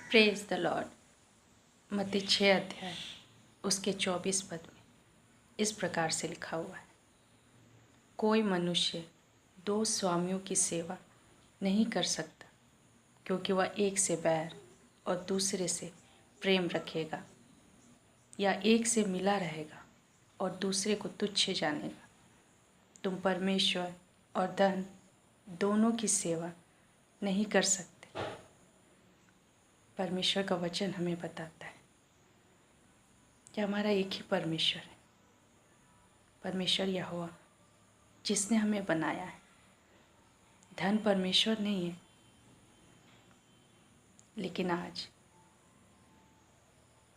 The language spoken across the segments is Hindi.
Praise the Lord. मत्ती 6 अध्याय उसके 24 पद में इस प्रकार से लिखा हुआ है, कोई मनुष्य 2 स्वामियों की सेवा नहीं कर सकता, क्योंकि वह एक से बैर और दूसरे से प्रेम रखेगा, या एक से मिला रहेगा और दूसरे को तुच्छ जानेगा। तुम परमेश्वर और धन दोनों की सेवा नहीं कर सकते। परमेश्वर का वचन हमें बताता है कि हमारा एक ही परमेश्वर है, परमेश्वर यहोवा, जिसने हमें बनाया है। धन परमेश्वर नहीं है, लेकिन आज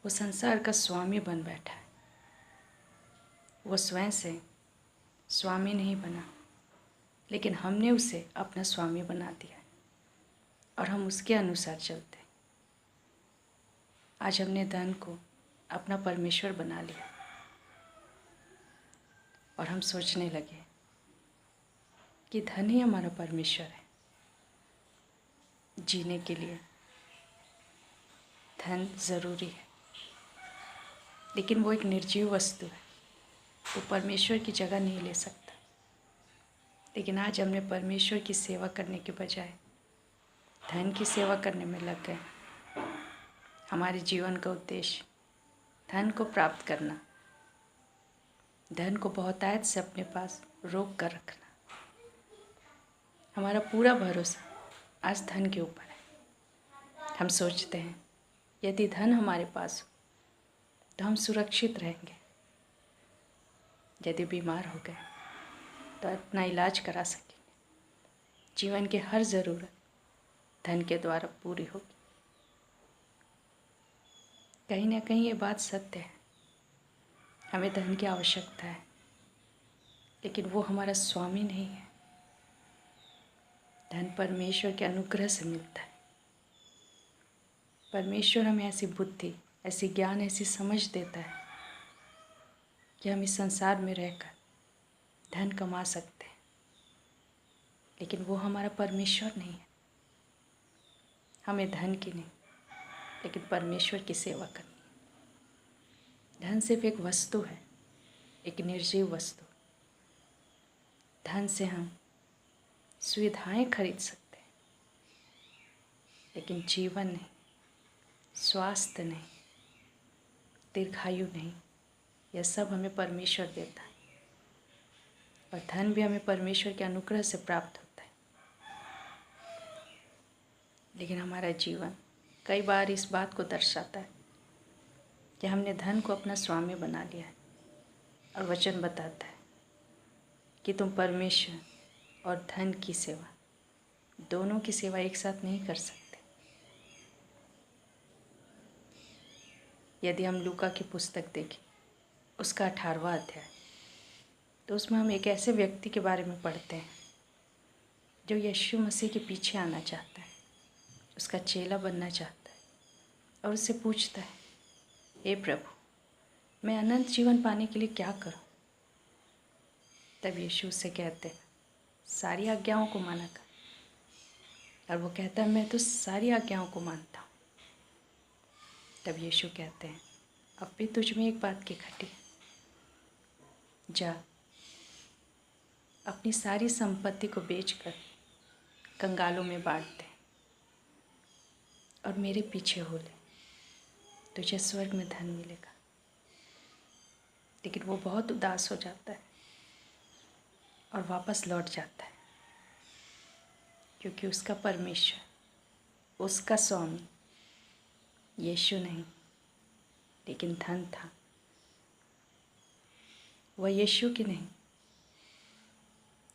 वो संसार का स्वामी बन बैठा है। वो स्वयं से स्वामी नहीं बना, लेकिन हमने उसे अपना स्वामी बना दिया है और हम उसके अनुसार चलते हैं। आज हमने धन को अपना परमेश्वर बना लिया और हम सोचने लगे कि धन ही हमारा परमेश्वर है। जीने के लिए धन ज़रूरी है, लेकिन वो एक निर्जीव वस्तु है, वो परमेश्वर की जगह नहीं ले सकता। लेकिन आज हमने परमेश्वर की सेवा करने के बजाय धन की सेवा करने में लग गए। हमारे जीवन का उद्देश्य धन को प्राप्त करना, धन को बहुतायत से अपने पास रोक कर रखना। हमारा पूरा भरोसा आज धन के ऊपर है। हम सोचते हैं यदि धन हमारे पास हो तो हम सुरक्षित रहेंगे, यदि बीमार हो गए तो अपना इलाज करा सकेंगे, जीवन की हर ज़रूरत धन के द्वारा पूरी होगी। कहीं ना कहीं ये बात सत्य है, हमें धन की आवश्यकता है, लेकिन वो हमारा स्वामी नहीं है। धन परमेश्वर के अनुग्रह से मिलता है। परमेश्वर हमें ऐसी बुद्धि, ऐसी ज्ञान, ऐसी समझ देता है कि हम इस संसार में रहकर धन कमा सकते हैं, लेकिन वो हमारा परमेश्वर नहीं है। हमें धन की नहीं, लेकिन परमेश्वर की सेवा करनी है। धन सिर्फ एक वस्तु है, एक निर्जीव वस्तु। धन से हम सुविधाएं खरीद सकते हैं, लेकिन जीवन नहीं, स्वास्थ्य नहीं, दीर्घायु नहीं। यह सब हमें परमेश्वर देता है, और धन भी हमें परमेश्वर के अनुग्रह से प्राप्त होता है। लेकिन हमारा जीवन कई बार इस बात को दर्शाता है कि हमने धन को अपना स्वामी बना लिया है, और वचन बताता है कि तुम परमेश्वर और धन की सेवा, दोनों की सेवा एक साथ नहीं कर सकते। यदि हम लूका की पुस्तक देखें, उसका 18वां अध्याय, तो उसमें हम एक ऐसे व्यक्ति के बारे में पढ़ते हैं जो यीशु मसीह के पीछे आना चाहता है, उसका चेला बनना चाहता है, और उससे पूछता है, हे प्रभु, मैं अनंत जीवन पाने के लिए क्या करूं? तब यीशु उससे कहते हैं, सारी आज्ञाओं को माना कर। और वो कहता है, मैं तो सारी आज्ञाओं को मानता हूँ। तब यीशु कहते हैं, अब भी तुझ में एक बात की खटी है, जा अपनी सारी संपत्ति को बेचकर कंगालों में बांट दे और मेरे पीछे हो ले, तुझे स्वर्ग में धन मिलेगा। लेकिन वो बहुत उदास हो जाता है और वापस लौट जाता है, क्योंकि उसका परमेश्वर, उसका स्वामी यीशु नहीं, लेकिन धन था। वह यीशु की नहीं,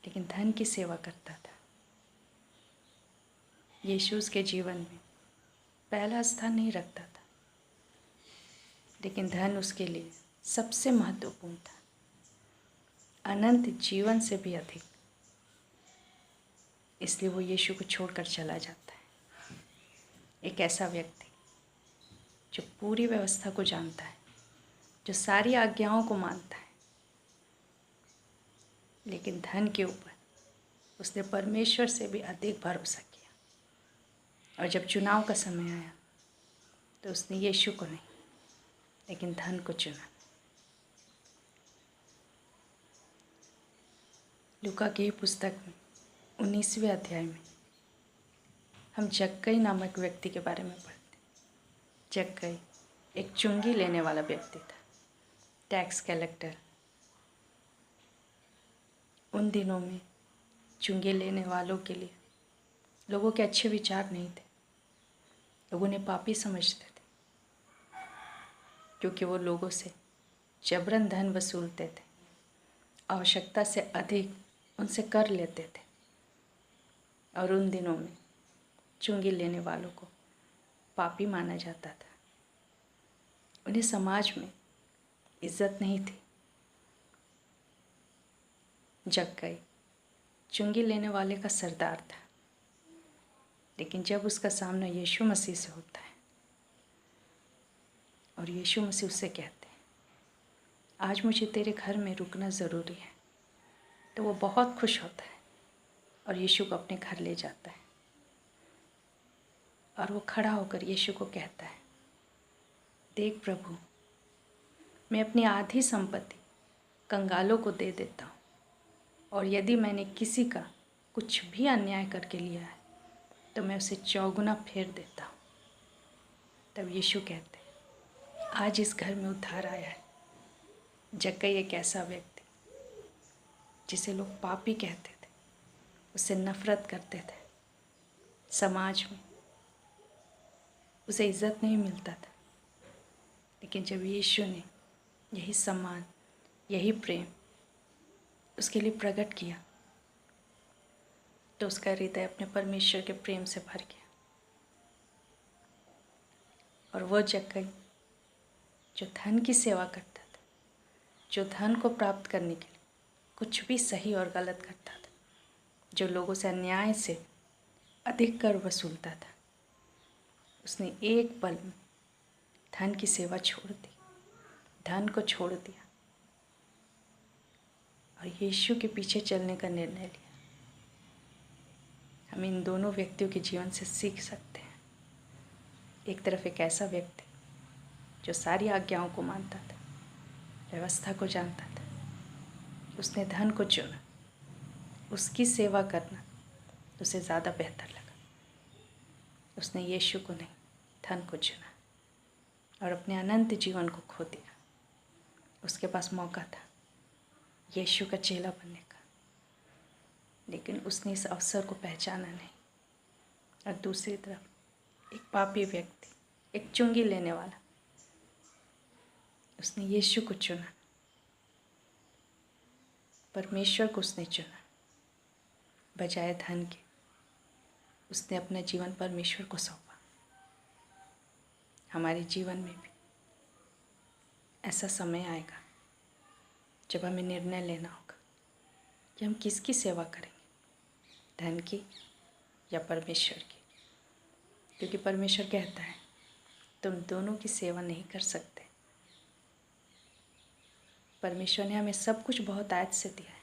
लेकिन धन की सेवा करता था। यीशु उसके जीवन में पहला स्थान नहीं रखता था, लेकिन धन उसके लिए सबसे महत्वपूर्ण था, अनंत जीवन से भी अधिक। इसलिए वो यीशु को छोड़कर चला जाता है। एक ऐसा व्यक्ति जो पूरी व्यवस्था को जानता है, जो सारी आज्ञाओं को मानता है, लेकिन धन के ऊपर उसने परमेश्वर से भी अधिक भरोसा किया। और जब चुनाव का समय आया तो उसने यीशु को नहीं लेकिन धन को चुना। लूका की पुस्तक में 19वें अध्याय में हम जक्कई नामक व्यक्ति के बारे में पढ़ते। जक्कई एक चुंगी लेने वाला व्यक्ति था, टैक्स कलेक्टर। उन दिनों में चुंगी लेने वालों के लिए लोगों के अच्छे विचार नहीं थे। लोग उन्हें पापी समझते थे क्योंकि वो लोगों से जबरन धन वसूलते थे, आवश्यकता से अधिक उनसे कर लेते थे। और उन दिनों में चुंगी लेने वालों को पापी माना जाता था। उन्हें समाज में इज्जत नहीं थी। जक्कई चुंगी लेने वाले का सरदार था, लेकिन जब उसका सामना यीशु मसीह से होता है और यीशु मसीह उससे कहते हैं, आज मुझे तेरे घर में रुकना ज़रूरी है, तो वो बहुत खुश होता है और यीशु को अपने घर ले जाता है। और वो खड़ा होकर यीशु को कहता है, देख प्रभु, मैं अपनी आधी संपत्ति कंगालों को दे देता हूँ, और यदि मैंने किसी का कुछ भी अन्याय करके लिया है तो मैं उसे चौगुना फेर देता हूँ। तब यीशु कहते हैं, आज इस घर में उद्धार आया है। जक्कई एक ऐसा व्यक्ति जिसे लोग पापी कहते थे, उससे नफरत करते थे, समाज में उसे इज्जत नहीं मिलता था। लेकिन जब यीशु ने यही सम्मान, यही प्रेम उसके लिए प्रकट किया तो उसका हृदय अपने परमेश्वर के प्रेम से भर गया। और वो जक्कई जो धन की सेवा करता था, जो धन को प्राप्त करने के लिए कुछ भी सही और गलत करता था, जो लोगों से अन्याय से अधिक कर वसूलता था, उसने एक पल में धन की सेवा छोड़ दी, धन को छोड़ दिया और यीशु के पीछे चलने का निर्णय लिया। हम इन दोनों व्यक्तियों के जीवन से सीख सकते हैं। एक तरफ एक ऐसा व्यक्ति जो सारी आज्ञाओं को मानता था, व्यवस्था को जानता था, उसने धन को चुना, उसकी सेवा करना उसे ज़्यादा बेहतर लगा। उसने यीशु को नहीं, धन को चुना और अपने अनंत जीवन को खो दिया। उसके पास मौका था यीशु का चेला बनने का, लेकिन उसने इस अवसर को पहचाना नहीं। और दूसरी तरफ एक पापी व्यक्ति, एक चुंगी लेने वाला, उसने यीशु को चुना, परमेश्वर को उसने चुना। बजाय धन के उसने अपना जीवन परमेश्वर को सौंपा। हमारे जीवन में भी ऐसा समय आएगा जब हमें निर्णय लेना होगा कि हम किसकी सेवा करेंगे, धन की या परमेश्वर की। क्योंकि परमेश्वर कहता है तुम दोनों की सेवा नहीं कर सकते। परमेश्वर ने हमें सब कुछ बहुत आयत से दिया है,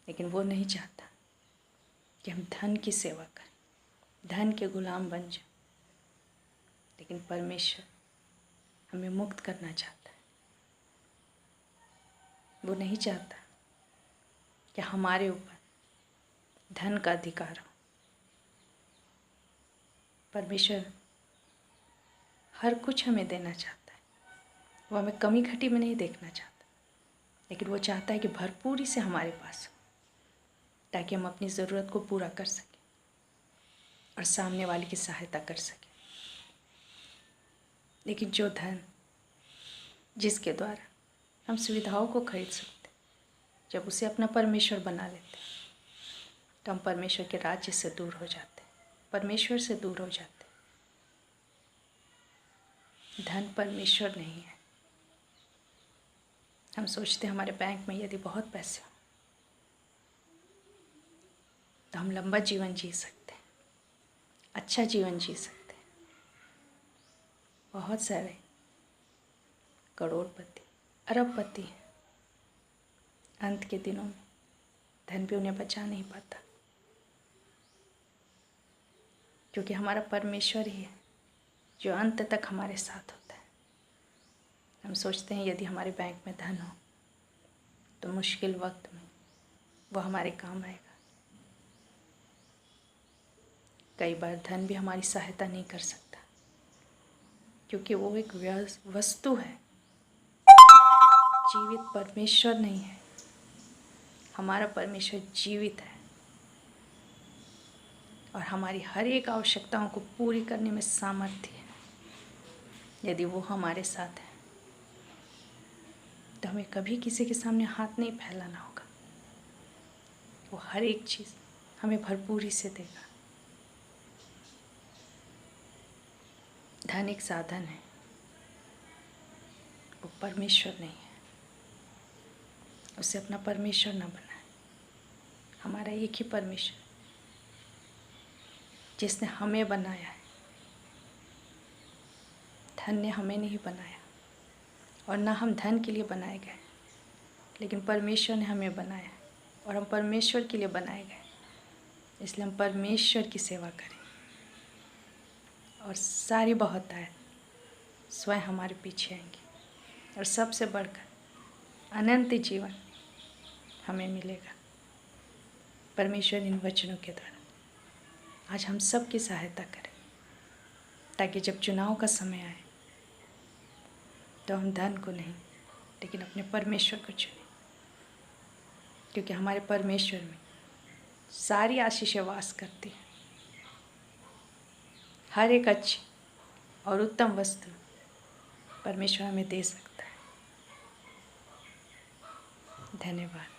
लेकिन वो नहीं चाहता कि हम धन की सेवा करें, धन के गुलाम बन जाएं। लेकिन परमेश्वर हमें मुक्त करना चाहता है। वो नहीं चाहता कि हमारे ऊपर धन का अधिकार हो। परमेश्वर हर कुछ हमें देना चाहता है। वो हमें कमी घटी में नहीं देखना चाहता, लेकिन वो चाहता है कि भरपूरी से हमारे पास हो, ताकि हम अपनी ज़रूरत को पूरा कर सकें और सामने वाले की सहायता कर सकें। लेकिन जो धन जिसके द्वारा हम सुविधाओं को खरीद सकते, जब उसे अपना परमेश्वर बना लेते तो हम परमेश्वर के राज्य से दूर हो जाते, परमेश्वर से दूर हो जाते। धन परमेश्वर नहीं है। हम सोचते हमारे बैंक में यदि बहुत पैसे हो तो हम लंबा जीवन जी सकते हैं, अच्छा जीवन जी सकते हैं। बहुत सारे करोड़पति, अरबपति हैं, अंत के दिनों में धन भी उन्हें बचा नहीं पाता, क्योंकि हमारा परमेश्वर ही है जो अंत तक हमारे साथ होता है। हम सोचते हैं यदि हमारे बैंक में धन हो तो मुश्किल वक्त में वो हमारे काम आएगा। कई बार धन भी हमारी सहायता नहीं कर सकता, क्योंकि वो एक वस्तु है, जीवित परमेश्वर नहीं है। हमारा परमेश्वर जीवित है और हमारी हर एक आवश्यकताओं को पूरी करने में सामर्थ्य है। यदि वो हमारे साथ है तो हमें कभी किसी के सामने हाथ नहीं फैलाना होगा। वो हर एक चीज़ हमें भरपूरी से देगा। धन एक साधन है, वो परमेश्वर नहीं है। उसे अपना परमेश्वर न बनाए। हमारा एक ही परमेश्वर जिसने हमें बनाया है। धन ने हमें नहीं बनाया और ना हम धन के लिए बनाए गए, लेकिन परमेश्वर ने हमें बनाया और हम परमेश्वर के लिए बनाए गए। इसलिए हम परमेश्वर की सेवा करें और सारी बहुतायत स्वयं हमारे पीछे आएंगी और सबसे बढ़कर अनंत जीवन हमें मिलेगा परमेश्वर इन वचनों के द्वारा। आज हम सब की सहायता करें ताकि जब चुनाव का समय आए तो हम धन को नहीं लेकिन अपने परमेश्वर को चुनें, क्योंकि हमारे परमेश्वर में सारी आशीषें वास करती हैं। हर एक अच्छी और उत्तम वस्तु परमेश्वर हमें दे सकता है। धन्यवाद।